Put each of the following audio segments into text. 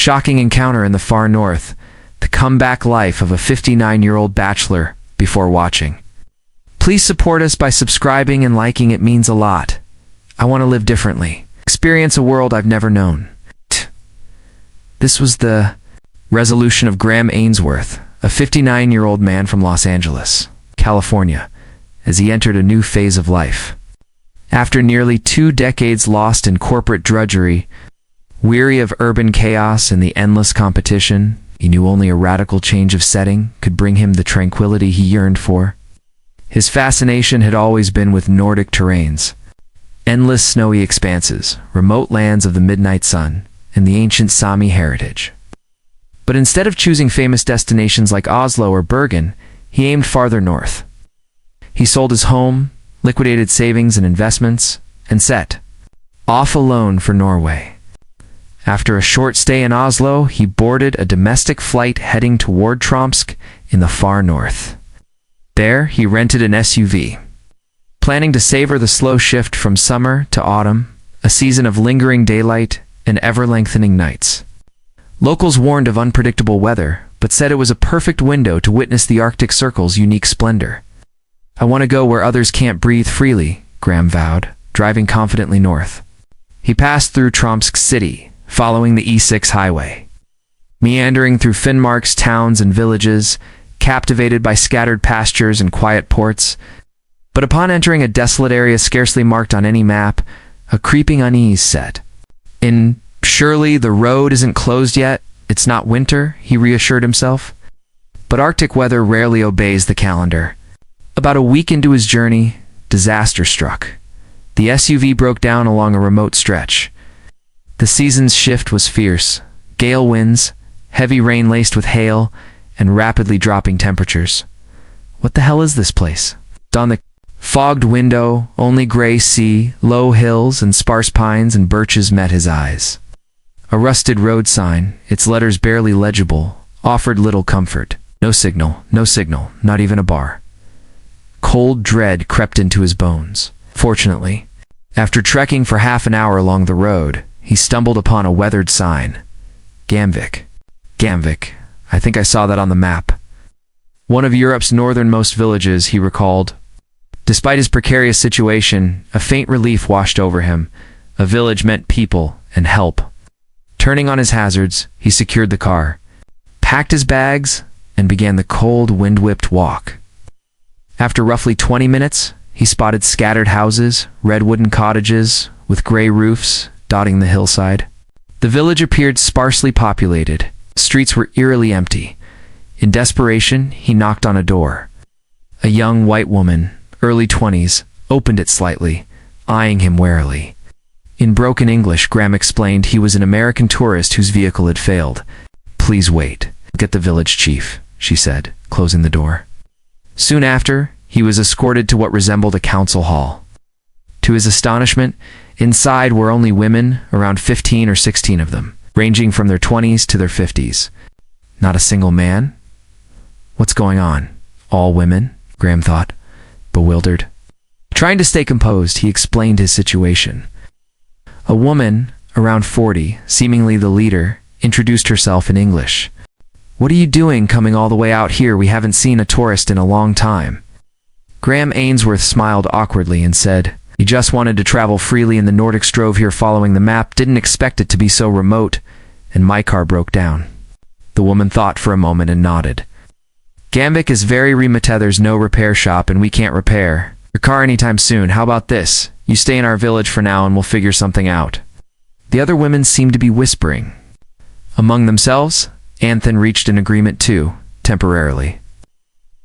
shocking encounter in the far north, the comeback life of a 59-year-old bachelor before watching. Please support us by subscribing and liking, it means a lot. I want to live differently, experience a world I've never known. This was the resolution of Graham Ainsworth, a 59-year-old man from Los Angeles, California, as he entered a new phase of life. After nearly 2 decades lost in corporate drudgery, weary of urban chaos and the endless competition, he knew only a radical change of setting could bring him the tranquility he yearned for. His fascination had always been with Nordic terrains, endless snowy expanses, remote lands of the midnight sun, and the ancient Sami heritage. But instead of choosing famous destinations like Oslo or Bergen, he aimed farther north. He sold his home, liquidated savings and investments, and set off alone for Norway. After a short stay in Oslo, he boarded a domestic flight heading toward Tromsø in the far north. There, he rented an SUV, planning to savor the slow shift from summer to autumn, a season of lingering daylight and ever-lengthening nights. Locals warned of unpredictable weather, but said it was a perfect window to witness the Arctic Circle's unique splendor. "I want to go where others can't breathe freely," Graham vowed, driving confidently north. He passed through Tromsø city, following the E6 highway, meandering through Finnmark's towns and villages, captivated by scattered pastures and quiet ports. But upon entering a desolate area scarcely marked on any map, a creeping unease set in. "Surely the road isn't closed yet, it's not winter," he reassured himself. But Arctic weather rarely obeys the calendar. About a week into his journey, disaster struck. The SUV broke down along a remote stretch. The season's shift was fierce. Gale winds, heavy rain laced with hail, and rapidly dropping temperatures. What the hell is this place? On the fogged window, only gray sea, low hills, and sparse pines and birches met his eyes. A rusted road sign, its letters barely legible, offered little comfort. No signal, not even a bar. Cold dread crept into his bones. Fortunately, after trekking for half an hour along the road, he stumbled upon a weathered sign. Gamvik. Gamvik. I think I saw that on the map. One of Europe's northernmost villages, he recalled. Despite his precarious situation, a faint relief washed over him. A village meant people and help. Turning on his hazards, he secured the car, packed his bags, and began the cold, wind-whipped walk. After roughly 20 minutes, he spotted scattered houses, red wooden cottages with gray roofs dotting the hillside. The village appeared sparsely populated. Streets were eerily empty. In desperation, he knocked on a door. A young white woman, early 20s, opened it slightly, eyeing him warily. In broken English, Graham explained he was an American tourist whose vehicle had failed. "Please wait. Get the village chief," she said, closing the door. Soon after, he was escorted to what resembled a council hall. To his astonishment, inside were only women, around 15 or 16 of them, ranging from their 20s to their 50s. Not a single man? What's going on? All women? Graham thought, bewildered. Trying to stay composed, he explained his situation. A woman, around 40, seemingly the leader, introduced herself in English. "What are you doing coming all the way out here? We haven't seen a tourist in a long time." Graham Ainsworth smiled awkwardly and said, "He just wanted to travel freely in the Nordics, drove here following the map, didn't expect it to be so remote, and my car broke down." The woman thought for a moment and nodded. "Gamvik is very remote, there's no repair shop and we can't repair your car anytime soon. How about this? You stay in our village for now and we'll figure something out." The other women seemed to be whispering among themselves. Anthan reached an agreement too, temporarily.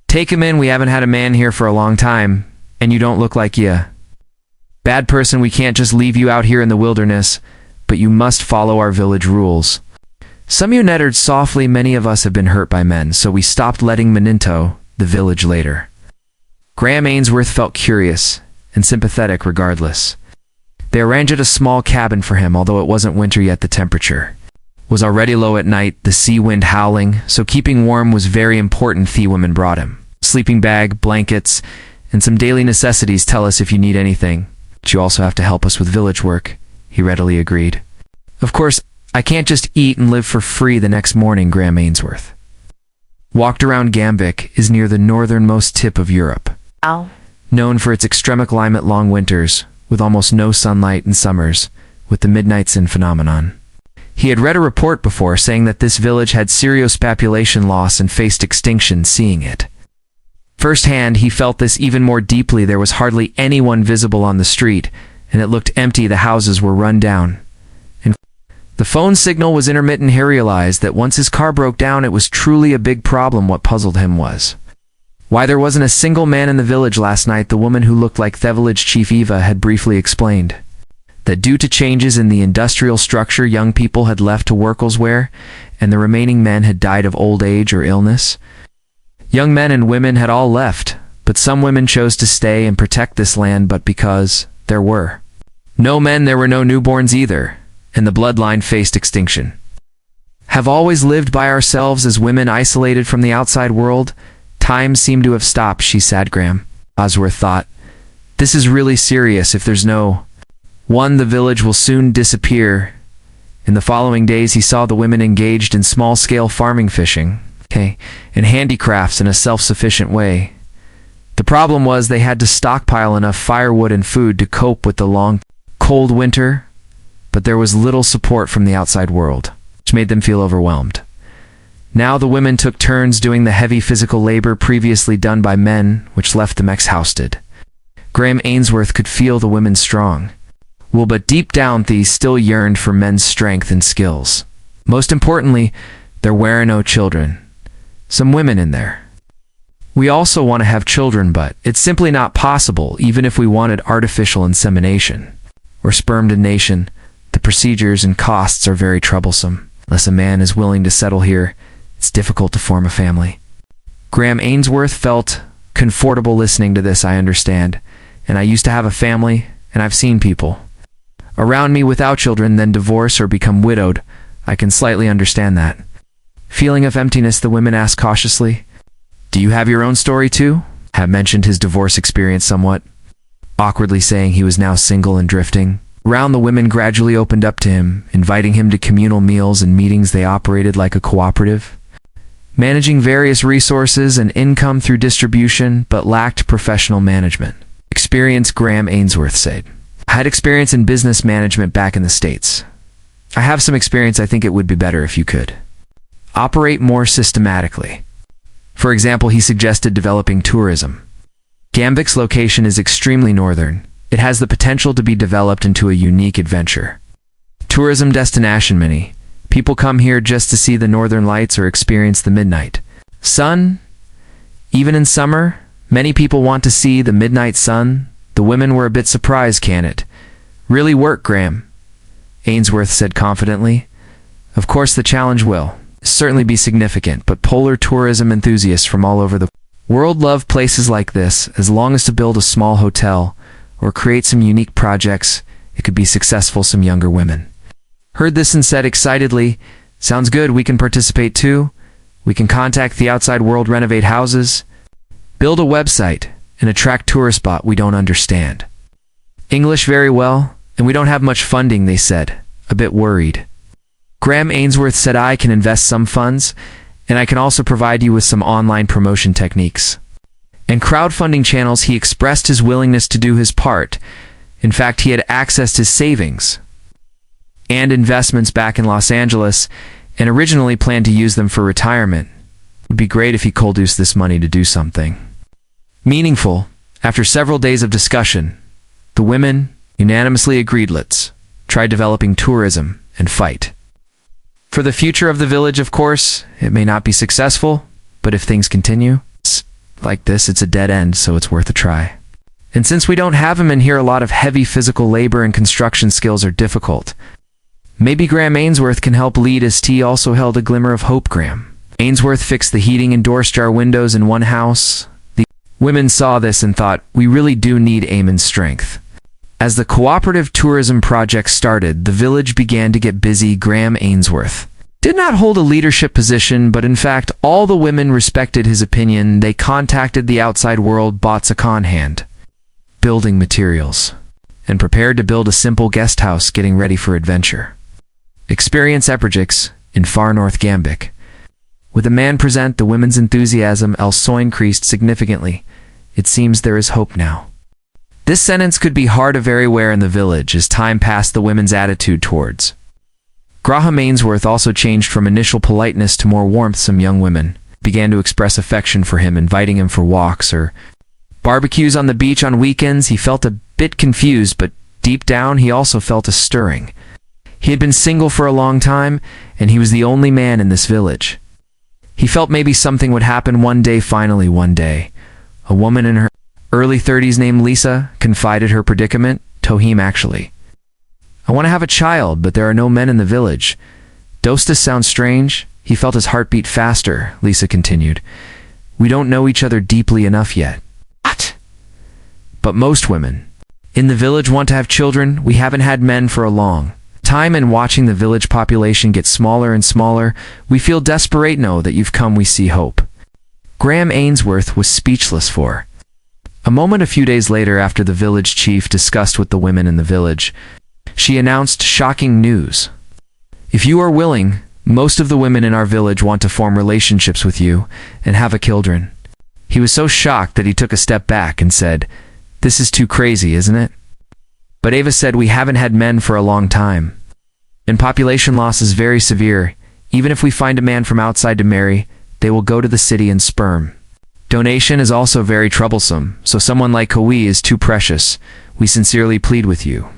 "Take him in, we haven't had a man here for a long time, and you don't look like ya. Bad person, we can't just leave you out here in the wilderness, but you must follow our village rules." Samyu nettered softly, "Many of us have been hurt by men, so we stopped letting men into the village later." Graham Ainsworth felt curious and sympathetic regardless. They arranged a small cabin for him, although it wasn't winter yet. The temperature was already low at night, the sea wind howling, so keeping warm was very important. The women brought him sleeping bag, blankets, and some daily necessities. "Tell us if you need anything, but you also have to help us with village work," he readily agreed. "Of course, I can't just eat and live for free the next morning, Graham Ainsworth walked around. Gambik is near the northernmost tip of Europe, known for its extreme climate, long winters with almost no sunlight, and summers with the midnight sun phenomenon. He had read a report before saying that this village had serious population loss and faced extinction. Seeing it firsthand, he felt this even more deeply. There was hardly anyone visible on the street, and it looked empty. The houses were run down, and the phone signal was intermittent. He realized that once his car broke down, it was truly a big problem. What puzzled him was why there wasn't a single man in the village last night. The woman who looked like the village chief, Eva, had briefly explained that due to changes in the industrial structure, young people had left to work elsewhere, and the remaining men had died of old age or illness. Young men and women had all left, but some women chose to stay and protect this land. But because there were no men, there were no newborns either, and the bloodline faced extinction. Have always lived by ourselves as women, isolated from the outside world. Time seemed to have stopped, she said. Graham Ainsworth thought, this is really serious. If there's no one, the village will soon disappear. In the following days, he saw the women engaged in small-scale farming, fishing, and handicrafts in a self-sufficient way. The problem was they had to stockpile enough firewood and food to cope with the long, cold winter, but there was little support from the outside world, which made them feel overwhelmed. Now the women took turns doing the heavy physical labor previously done by men, which left them exhausted. Graham Ainsworth could feel the women strong, but deep down they still yearned for men's strength and skills. Most importantly, there were no children. Some women in there. We also want to have children, but it's simply not possible. Even if we wanted artificial insemination or sperm donation, the procedures and costs are very troublesome. Unless a man is willing to settle here, it's difficult to form a family. Graham Ainsworth felt comfortable listening to this. I understand, and I used to have a family, and I've seen people around me without children, then divorce or become widowed. I can slightly understand that feeling of emptiness. The women asked cautiously, do you have your own story too? Had mentioned his divorce experience somewhat awkwardly, saying he was now single and drifting. Round the women gradually opened up to him, inviting him to communal meals and meetings. They operated like a cooperative, managing various resources and income through distribution, but lacked professional management experience. Graham Ainsworth said, I had experience in business management back in the States. I have some experience. I think it would be better if you could operate more systematically. For example, he suggested developing tourism. Gambik's location is extremely northern. It has the potential to be developed into a unique adventure tourism destination. Many people come here just to see the northern lights or experience the midnight sun. Even in summer, many people want to see the midnight sun. The women were a bit surprised. Can it really work? Graham Ainsworth said confidently. Of course, the challenge will certainly be significant, but polar tourism enthusiasts from all over the world love places like this. As long as to build a small hotel or create some unique projects, it could be successful. Some younger women heard this and said excitedly, sounds good, we can participate too. We can contact the outside world, renovate houses, build a website, and attract tourists. But we don't understand English very well, and we don't have much funding, they said, a bit worried. Graham Ainsworth said, I can invest some funds, and I can also provide you with some online promotion techniques and crowdfunding channels. He expressed his willingness to do his part. In fact, he had accessed his savings and investments back in Los Angeles and originally planned to use them for retirement. It would be great if he could use this money to do something meaningful. After several days of discussion, the women unanimously agreed, let's try developing tourism and fight for the future of the village. Of course, it may not be successful, but if things continue like this, it's a dead end, so it's worth a try. And since we don't have him in here, a lot of heavy physical labor and construction skills are difficult. Maybe Graham Ainsworth can help lead. His tea also held a glimmer of hope. Graham Ainsworth fixed the heating and door jar windows in one house. The women saw this and thought, we really do need Eamon's strength. As the cooperative tourism project started, the village began to get busy. Graham Ainsworth did not hold a leadership position, but in fact, all the women respected his opinion. They contacted the outside world, bought second-hand building materials, and prepared to build a simple guest house, getting ready for adventure. Experience Eprojix in far north Gambic. With a man present, the women's enthusiasm also increased significantly. It seems there is hope now. This sentence could be hard to everywhere in the village as time passed. The women's attitude towards Graham Ainsworth also changed from initial politeness to more warmth. Some young women began to express affection for him, inviting him for walks or barbecues on the beach on weekends. He felt a bit confused, but deep down he also felt a stirring. He had been single for a long time, and he was the only man in this village. He felt maybe something would happen one day. Finally, one day, a woman in her early 30s named Lisa confided her predicament to him. Actually, I want to have a child, but there are no men in the village. Does this sound strange? He felt his heart beat faster. Lisa continued, we don't know each other deeply enough yet. What? But most women in the village want to have children. We haven't had men for a long time, and watching the village population get smaller and smaller, we feel desperate. Know that you've come, we see hope. Graham Ainsworth was speechless for a moment. A few days later, after the village chief discussed with the women in the village, she announced shocking news. If you are willing, most of the women in our village want to form relationships with you and have a children. He was so shocked that he took a step back and said, this is too crazy, isn't it? But Ava said, we haven't had men for a long time. And population loss is very severe. Even if we find a man from outside to marry, they will go to the city and sperm donation is also very troublesome, so someone like Koi is too precious. We sincerely plead with you.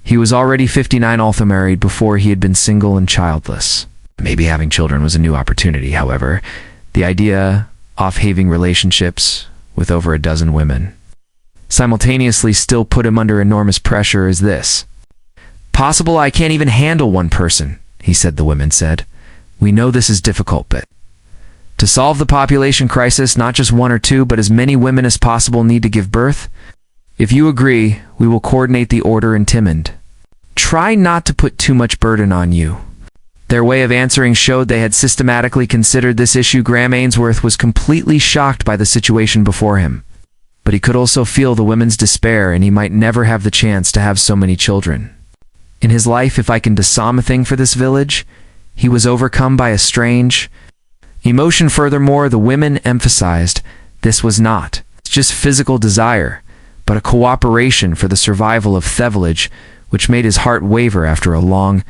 He was already 59, also married before he had been single and childless. Maybe having children was a new opportunity, however. The idea of having relationships with over a dozen women simultaneously still put him under enormous pressure. Is this possible? I can't even handle one person, he said. The women said, we know this is difficult, but to solve the population crisis, not just one or two, but as many women as possible need to give birth. If you agree, we will coordinate the order and Timond. Try not to put too much burden on you. Their way of answering showed they had systematically considered this issue. Graham Ainsworth was completely shocked by the situation before him, but he could also feel the women's despair, and he might never have the chance to have so many children in his life. If I can do something for this village, he was overcome by a strange emotion. Furthermore, the women emphasized this was not just physical desire, but a cooperation for the survival of the village, which made his heart waver after a long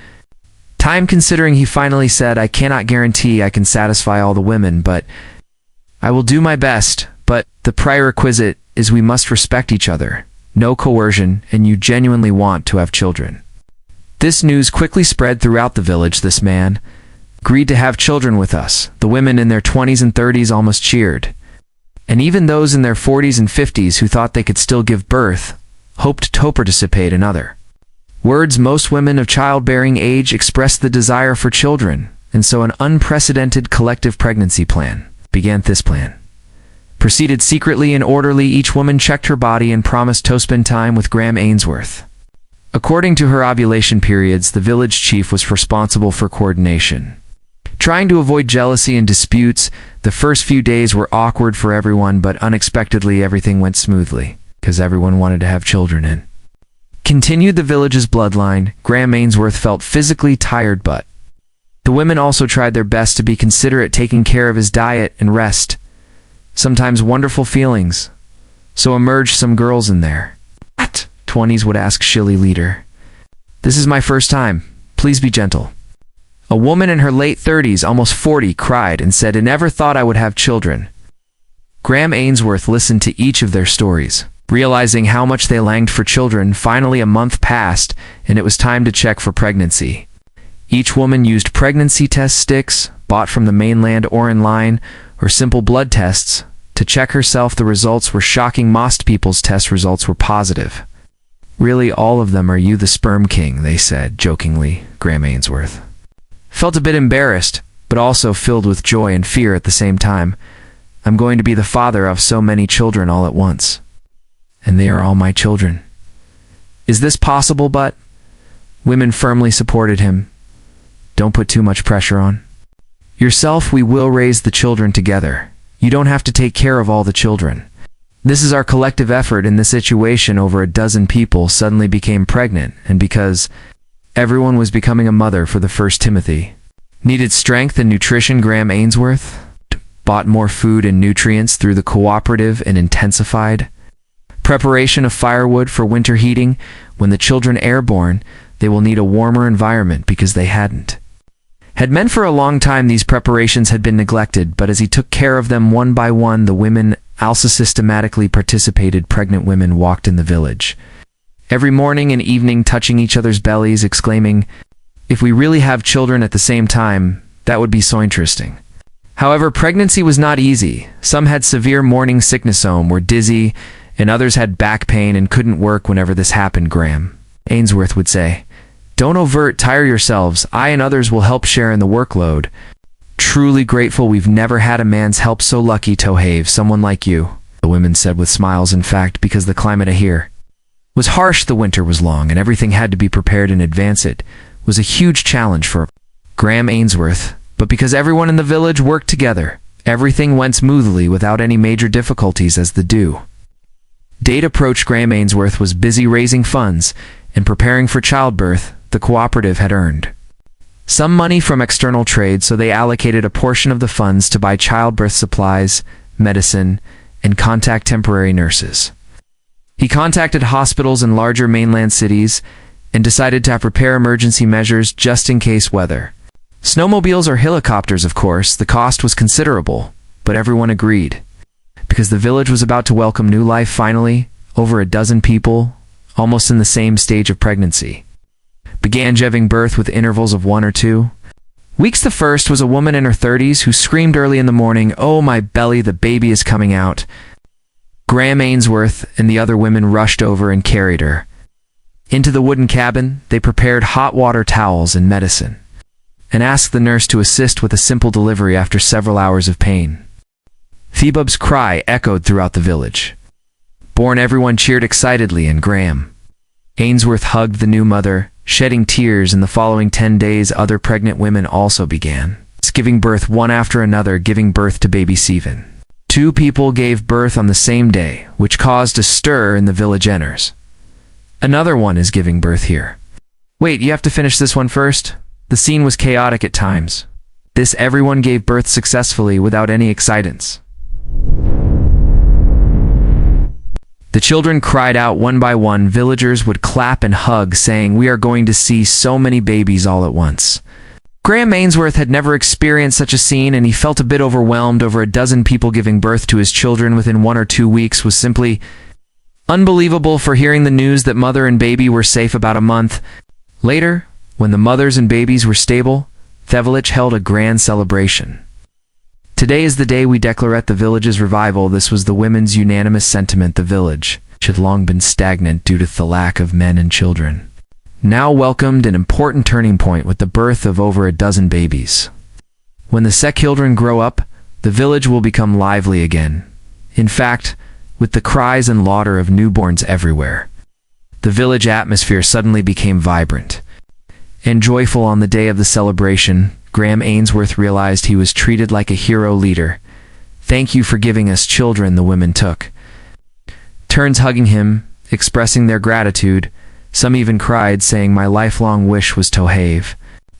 time considering. He finally said, I cannot guarantee I can satisfy all the women, but I will do my best. But the prerequisite is we must respect each other, no coercion, and you genuinely want to have children. This news quickly spread throughout the village. This man agreed to have children with us. The women in their 20s and 30s almost cheered, and even those in their 40s and 50s who thought they could still give birth hoped to participate in other words. Most women of childbearing age expressed the desire for children, and so an unprecedented collective pregnancy plan began. This plan proceeded secretly and orderly. Each woman checked her body and promised to spend time with Graham Ainsworth. According to her ovulation periods, the village chief was responsible for coordination. Trying to avoid jealousy and disputes, the first few days were awkward for everyone, but unexpectedly everything went smoothly, because everyone wanted to have children and continued the village's bloodline. Graham Ainsworth felt physically tired, but the women also tried their best to be considerate, taking care of his diet and rest. Sometimes wonderful feelings so emerged. Some girls in their 20s would ask Shilly leader, this is my first time, please be gentle. A woman in her late 30s, almost 40, cried and said, I never thought I would have children. Graham Ainsworth listened to each of their stories, realizing how much they longed for children. Finally, a month passed, and it was time to check for pregnancy. Each woman used pregnancy test sticks, bought from the mainland or in line, or simple blood tests, to check herself. The results were shocking. Most people's test results were positive. Really, all of them. Are you the sperm king? They said, jokingly. Graham Ainsworth felt a bit embarrassed, but also filled with joy and fear at the same time. I'm going to be the father of so many children all at once, and they are all my children. Is this possible? But women firmly supported him. Don't put too much pressure on yourself. We will raise the children together. You don't have to take care of all the children. This is our collective effort. In this situation, over a dozen people suddenly became pregnant, and because Everyone was becoming a mother for the first Timothy. Needed strength and nutrition. Graham Ainsworth bought more food and nutrients through the cooperative and intensified preparation of firewood for winter heating. When the children airborne, they will need a warmer environment because they had meant for a long time these preparations had been neglected, but as he took care of them one by one, the women also systematically participated. Pregnant women walked in the village every morning and evening, touching each other's bellies, exclaiming, "If we really have children at the same time, that would be so interesting." However, pregnancy was not easy. Some had severe morning sickness, were dizzy, and others had back pain and couldn't work. Whenever this happened, Graham Ainsworth would say, "Don't tire yourselves. I and others will help share in the workload. Truly grateful we've never had a man's help. So lucky to have someone like you," the women said with smiles. In fact, because the climate here was harsh, the winter was long, and everything had to be prepared in advance. It was a huge challenge for Graham Ainsworth, but because everyone in the village worked together, everything went smoothly without any major difficulties. As the due date approached, Graham Ainsworth was busy raising funds and preparing for childbirth. The cooperative had earned some money from external trade, so they allocated a portion of the funds to buy childbirth supplies, medicine, and contact temporary nurses. He contacted hospitals in larger mainland cities and decided to prepare emergency measures just in case weather. Snowmobiles or helicopters, of course. The cost was considerable, but everyone agreed. Because the village was about to welcome new life finally, over a dozen people, almost in the same stage of pregnancy, began giving birth with intervals of 1 or 2 weeks. The first was a woman in her 30s who screamed early in the morning, "Oh, my belly, the baby is coming out." Graham Ainsworth and the other women rushed over and carried her into the wooden cabin. They prepared hot water, towels, and medicine, and asked the nurse to assist with a simple delivery after several hours of pain. Phoebub's cry echoed throughout the village. Born, everyone cheered excitedly, and Graham Ainsworth hugged the new mother, shedding tears. In the following 10 days, other pregnant women also began giving birth one after another, giving birth to baby Stephen. 2 people gave birth on the same day, which caused a stir in the village. Another one is giving birth here. Wait, you have to finish this one first? The scene was chaotic at times. This everyone gave birth successfully without any accidents. The children cried out one by one. Villagers would clap and hug, saying, "We are going to see so many babies all at once." Graham Ainsworth had never experienced such a scene, and he felt a bit overwhelmed. Over a dozen people giving birth to his children within 1 or 2 weeks was simply unbelievable. For hearing the news that mother and baby were safe about a month later, when the mothers and babies were stable, the village held a grand celebration. "Today is the day we declare the village's revival." This was the women's unanimous sentiment. The village, which had long been stagnant due to the lack of men and children, now welcomed an important turning point with the birth of over a dozen babies. When the children grow up, the village will become lively again. In fact, with the cries and laughter of newborns everywhere, the village atmosphere suddenly became vibrant and joyful. On the day of the celebration, Graham Ainsworth realized he was treated like a hero leader. "Thank you for giving us children," the women took turns hugging him, expressing their gratitude. Some even cried, saying, "My lifelong wish was to have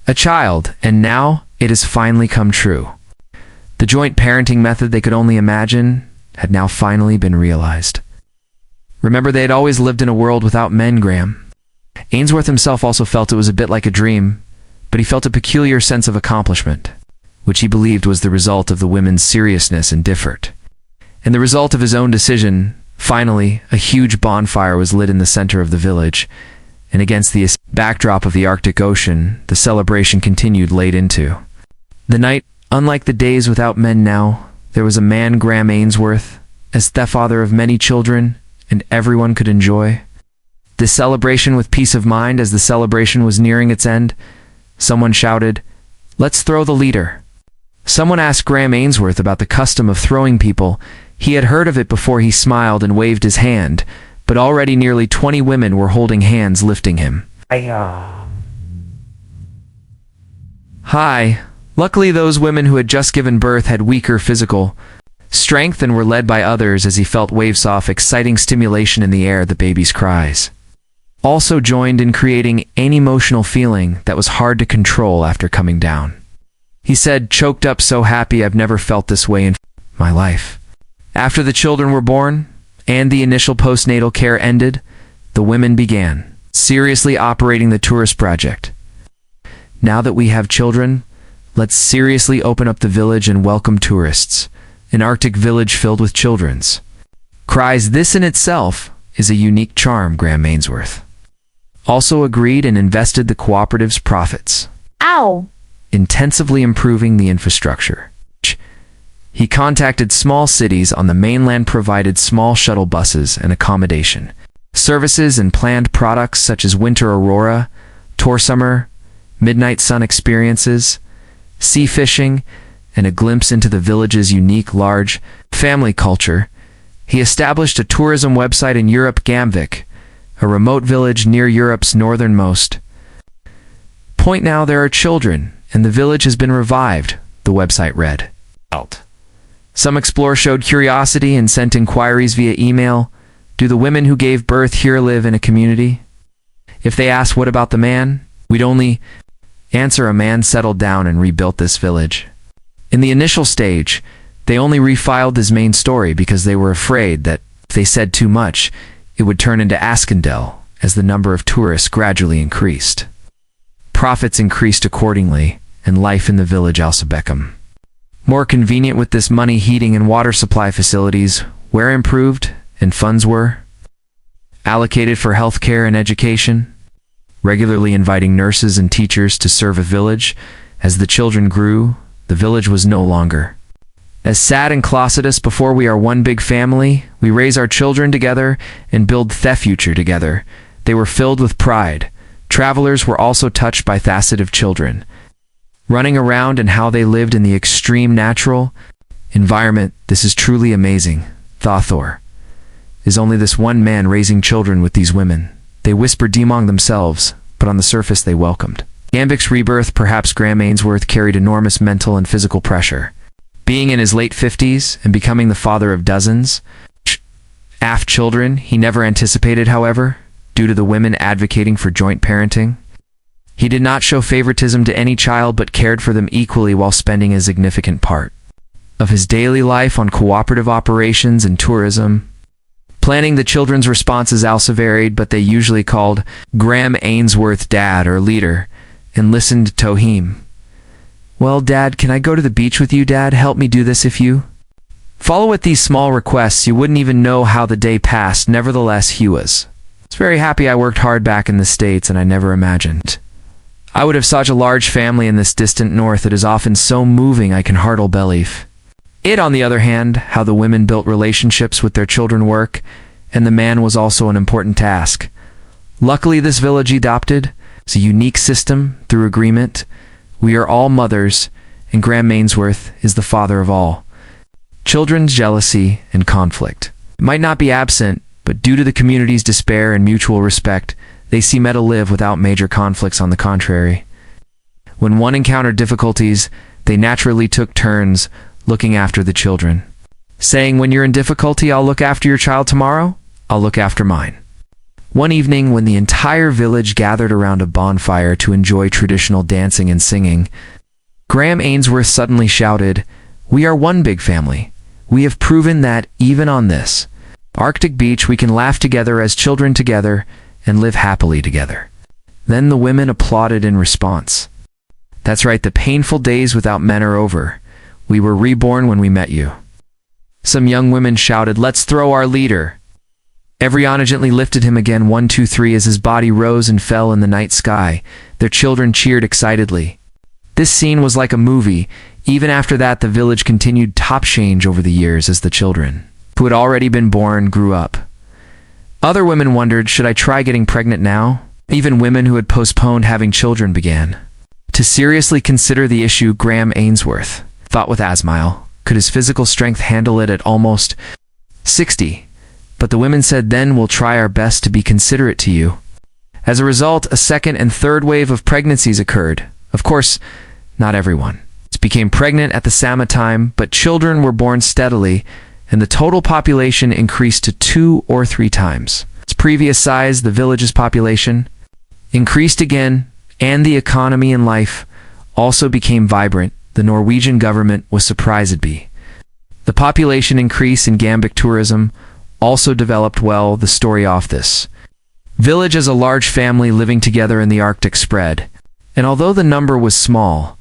a child, and now it has finally come true." The joint parenting method they could only imagine had now finally been realized. Remember, they had always lived in a world without men. Graham Ainsworth himself also felt it was a bit like a dream, but he felt a peculiar sense of accomplishment, which he believed was the result of the women's seriousness and effort, and the result of his own decision. Finally, a huge bonfire was lit in the center of the village, and against the backdrop of the Arctic Ocean, the celebration continued late into the night. Unlike the days without men now, there was a man, Graham Ainsworth, as the father of many children, and everyone could enjoy this celebration with peace of mind. As the celebration was nearing its end, someone shouted, "Let's throw the leader." Someone asked Graham Ainsworth about the custom of throwing people. He had heard of it before. He smiled and waved his hand, but already nearly 20 women were holding hands, lifting him high. Luckily, those women who had just given birth had weaker physical strength and were led by others. As he felt waves off exciting stimulation in the air, the baby's cries also joined in creating an emotional feeling that was hard to control after coming down. He said, "Choked up so happy I've never felt this way in my life." After the children were born and the initial postnatal care ended, the women began seriously operating the tourist project. "Now that we have children, let's seriously open up the village and welcome tourists. An Arctic village filled with children's cries. This in itself is a unique charm," Graham Ainsworth also agreed and invested the cooperative's profits. Ow! Intensively improving the infrastructure. He contacted small cities on the mainland, provided small shuttle buses and accommodation services, and planned products such as winter aurora, tour summer, midnight sun experiences, sea fishing, and a glimpse into the village's unique large family culture. He established a tourism website in Europe, Gamvik, a remote village near Europe's northernmost point. Now there are children, and the village has been revived, the website read. Some explorers showed curiosity and sent inquiries via email. Do the women who gave birth here live in a community? If they asked, what about the man? We'd only answer, a man settled down and rebuilt this village. In the initial stage, they only refiled his main story because they were afraid that if they said too much, it would turn into Askendel as the number of tourists gradually increased. Profits increased accordingly, and life in the village also became more convenient with this money. Heating and water supply facilities were improved, and funds were allocated for healthcare and education, regularly inviting nurses and teachers to serve a village. As the children grew, the village was no longer as sad and closeted before. We are one big family. We raise our children together and build the future together. They were filled with pride. Travelers were also touched by the facet of children running around and how they lived in the extreme natural environment. This is truly amazing, thought Thor. Is only this one man raising children with these women? They whispered among themselves, but on the surface they welcomed Gamvik's rebirth. Perhaps Graham Ainsworth carried enormous mental and physical pressure. Being in his late 50s and becoming the father of dozens of children, he never anticipated, however, due to the women advocating for joint parenting. He did not show favoritism to any child but cared for them equally while spending a significant part of his daily life on cooperative operations and tourism. Planning the children's responses also varied, but they usually called Graham Ainsworth dad or leader and listened to him. "Well, Dad, can I go to the beach with you, Dad? Help me do this if you follow with these small requests. You wouldn't even know how the day passed." Nevertheless, he was very happy. "I worked hard back in the States, and I never imagined I would have such a large family in this distant north. It is often so moving I can hardly believe it." On the other hand, how the women built relationships with their children work, and the man was also an important task. Luckily, this village adopted a unique system through agreement. We are all mothers, and Graham Ainsworth is the father of all. Children's jealousy and conflict might not be absent, but due to the community's despair and mutual respect, they seem to live without major conflicts. On the contrary, when one encountered difficulties, they naturally took turns looking after the children, saying, "When you're in difficulty, I'll look after your child. Tomorrow, I'll look after mine." One evening, when the entire village gathered around a bonfire to enjoy traditional dancing and singing, Graham Ainsworth suddenly shouted, "We are one big family. We have proven that even on this Arctic beach we can laugh together as children together and live happily together." Then the women applauded in response. "That's right, the painful days without men are over. We were reborn when we met you." Some young women shouted, "Let's throw our leader." Everyone gently lifted him again, 1, 2, 3, as his body rose and fell in the night sky. Their children cheered excitedly. This scene was like a movie. Even after that, the village continued top change over the years as the children, who had already been born, grew up. Other women wondered, should I try getting pregnant now? Even women who had postponed having children began to seriously consider the issue. Graham Ainsworth thought with a smile, could his physical strength handle it at almost 60? But the women said, "Then we'll try our best to be considerate to you." As a result, a second and third wave of pregnancies occurred. Of course, not everyone became pregnant at the same time, but children were born steadily, and the total population increased to 2 or 3 times Its previous size, the village's population increased again, and the economy and life also became vibrant. The Norwegian government was surprised by the population increase in Gambic tourism also developed well. The story of this village as a large family living together in the Arctic spread, and although the number was small,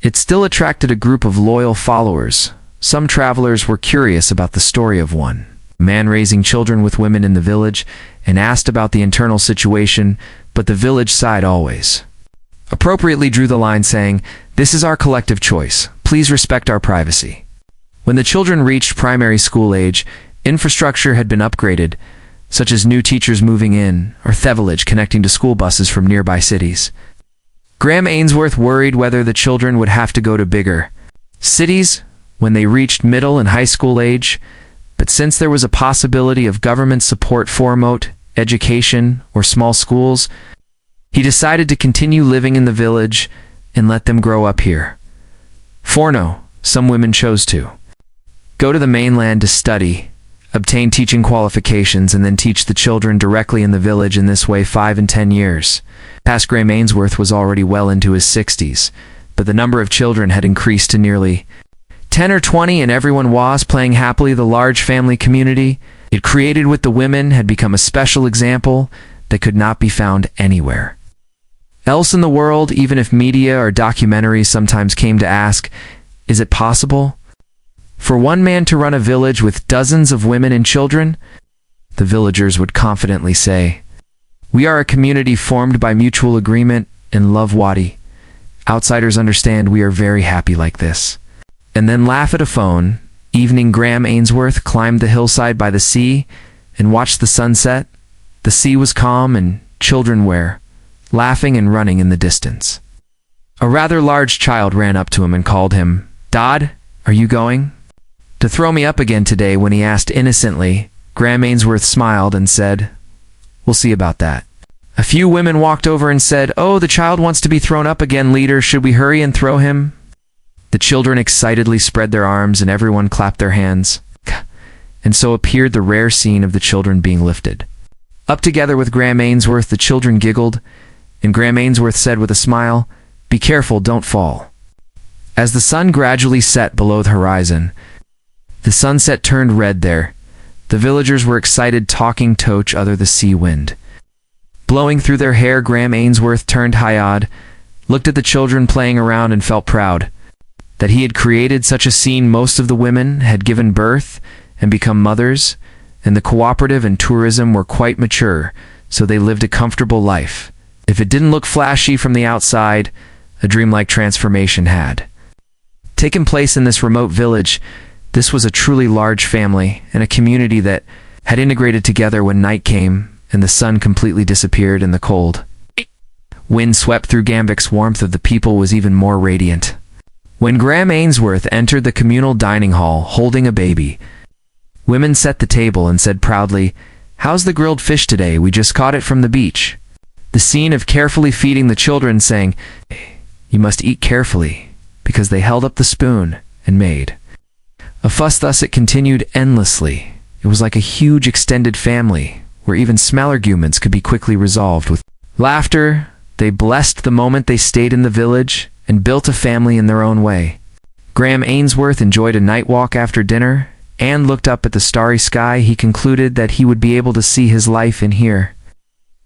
it still attracted a group of loyal followers. Some travelers were curious about the story of one man raising children with women in the village and asked about the internal situation, but the village side always appropriately drew the line, saying, "This is our collective choice. Please respect our privacy." When the children reached primary school age, infrastructure had been upgraded, such as new teachers moving in or thevillage connecting to school buses from nearby cities. Graham Ainsworth worried whether the children would have to go to bigger cities when they reached middle and high school age, but since there was a possibility of government support for remote education or small schools, he decided to continue living in the village and let them grow up here. For no, some women chose to go to the mainland to study, obtain teaching qualifications, and then teach the children directly in the village. In this way, 5 and 10 years past, Graham Ainsworth was already well into his 60s, but the number of children had increased to nearly 10 or 20, and everyone was playing happily. The large family community it created with the women had become a special example that could not be found anywhere else in the world, even if media or documentaries sometimes came to ask, is it possible for one man to run a village with dozens of women and children? The villagers would confidently say, "We are a community formed by mutual agreement and love. Wadi. Outsiders understand we are very happy like this." And then laugh at a phone. Evening, Graham Ainsworth climbed the hillside by the sea and watched the sunset. The sea was calm and children were laughing and running in the distance. A rather large child ran up to him and called him, "Dad, are you going to throw me up again today?" When he asked innocently, Graham Ainsworth smiled and said, "We'll see about that." A few women walked over and said, "Oh, the child wants to be thrown up again, leader. Should we hurry and throw him?" The children excitedly spread their arms and everyone clapped their hands. And so appeared the rare scene of the children being lifted up together with Graham Ainsworth. The children giggled, and Graham Ainsworth said with a smile, "Be careful, don't fall." As the sun gradually set below the horizon, the sunset turned red there. The villagers were excited, talking to each other, the sea wind blowing through their hair. Graham Ainsworth turned Hayad, looked at the children playing around, and felt proud that he had created such a scene. Most of the women had given birth and become mothers, and the cooperative and tourism were quite mature, so they lived a comfortable life. If it didn't look flashy from the outside, a dreamlike transformation had taken place in this remote village. This was a truly large family and a community that had integrated together. When night came and the sun completely disappeared and the cold wind swept through, Gambic's warmth of the people was even more radiant. When Graham Ainsworth entered the communal dining hall holding a baby, women set the table and said proudly, "How's the grilled fish today? We just caught it from the beach." The scene of carefully feeding the children, saying, "You must eat carefully," because they held up the spoon and made a fuss. Thus it continued endlessly. It was like a huge extended family, where even small arguments could be quickly resolved with laughter. They blessed the moment they stayed in the village and built a family in their own way. Graham Ainsworth enjoyed a night walk after dinner and looked up at the starry sky. He concluded that he would be able to see his life in here.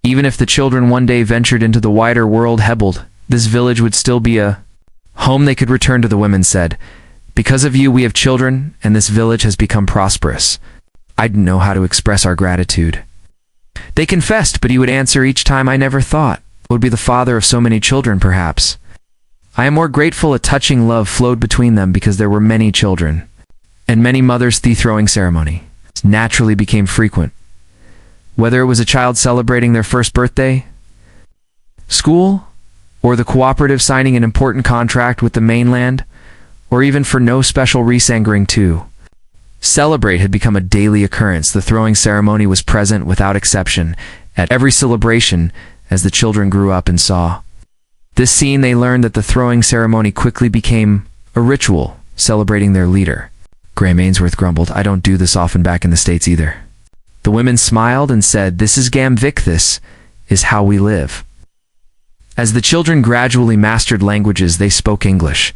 Even if the children one day ventured into the wider world, Hebbled, this village would still be a home they could return to. The women said, "Because of you we have children, and this village has become prosperous. I didn't know how to express our gratitude." They confessed, but he would answer each time, "I never thought I would be the father of so many children, perhaps. I am more grateful." A touching love flowed between them because there were many children, and many mothers. The throwing ceremony naturally became frequent. Whether it was a child celebrating their first birthday, school, or the cooperative signing an important contract with the mainland, or even for no special reasangering to celebrate, had become a daily occurrence. The throwing ceremony was present without exception at every celebration. As the children grew up and saw this scene, they learned that the throwing ceremony quickly became a ritual celebrating their leader. Graham Ainsworth grumbled, "I don't do this often back in the States either." The women smiled and said, "This is Gamvik, this is how we live." As the children gradually mastered languages, they spoke English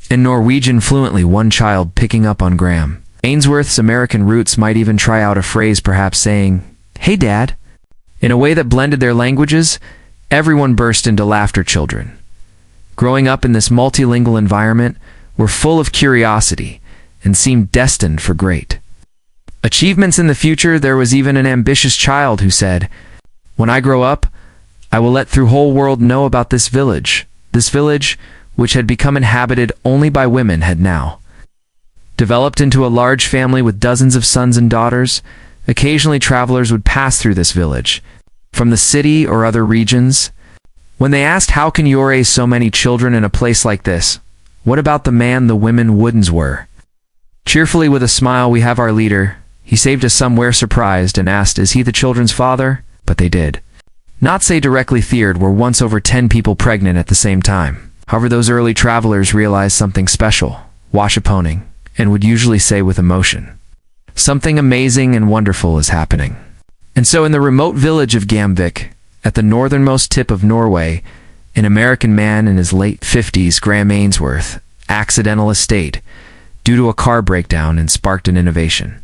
and Norwegian fluently, one child picking up on Graham Ainsworth's American roots might even try out a phrase, perhaps saying, "Hey, Dad." In a way that blended their languages, everyone burst into laughter. Children, growing up in this multilingual environment, were full of curiosity and seemed destined for great achievements in the future. There was even an ambitious child who said, "When I grow up, I will let the whole world know about this village." This village, which had become inhabited only by women, had now developed into a large family with dozens of sons and daughters. Occasionally travelers would pass through this village from the city or other regions. When they asked, "How can you raise so many children in a place like this? What about the man?" the women woulds were cheerfully with a smile, "We have our leader. He saved us." Some were surprised and asked, "Is he the children's father?" But they did not say directly. There were once over 10 people pregnant at the same time. However, those early travelers realized something special, washaponing, and would usually say with emotion, "Something amazing and wonderful is happening." And so in the remote village of Gamvik, at the northernmost tip of Norway, an American man in his late 50s, Graham Ainsworth, accidental estate, due to a car breakdown, and sparked an innovation.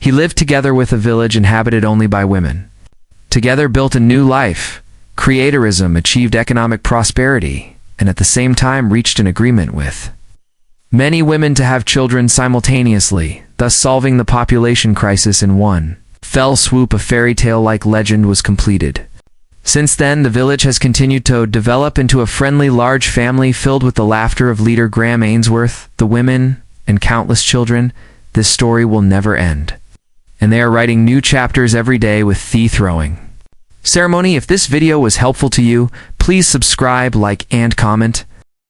He lived together with a village inhabited only by women. Together built a new life, creatorism, achieved economic prosperity, and at the same time reached an agreement with many women to have children simultaneously, thus solving the population crisis in one fell swoop. A fairy tale-like legend was completed. Since then, the village has continued to develop into a friendly, large family filled with the laughter of leader Graham Ainsworth, the women, and countless children. This story will never end, and they are writing new chapters every day with the throwing ceremony. If this video was helpful to you, please subscribe, like, and comment.